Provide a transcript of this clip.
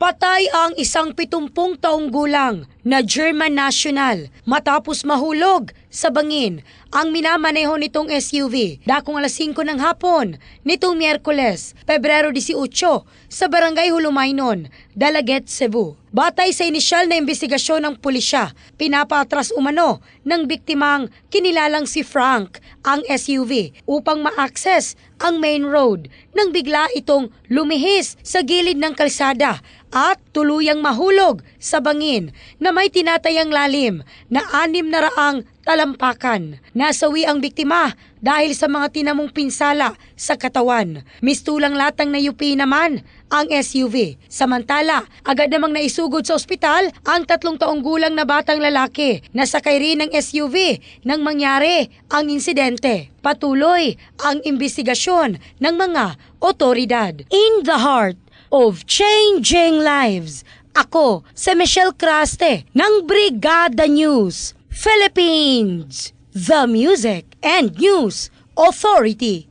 Patay ang isang 70 taong gulang na German national matapos mahulog sa bangin ang minamaneho nitong SUV dakong alas 5 ng hapon nitong Miyerkules, Pebrero 18 sa Barangay Hulumaynon, Dalaget, Cebu. Batay sa inisyal na imbestigasyon ng pulisya, pinapatras umano ng biktimang kinilalang si Frank ang SUV upang ma-access ang main road nang bigla itong lumihis sa gilid ng kalsada at tuluyang mahulog sa bangin na may tinatayang lalim na 600 talampakan. Nasawi ang biktima dahil sa mga tinamong pinsala sa katawan. Mistulang latang na UP naman ang SUV. Samantala, agad namang naisugod sa ospital ang 3 taong gulang na batang lalaki na sakay rin ng SUV nang mangyari ang insidente. Patuloy ang investigasyon ng mga otoridad. In the heart of changing lives, ako si Michelle Craste ng Brigada News Philippines, the Music and News Authority.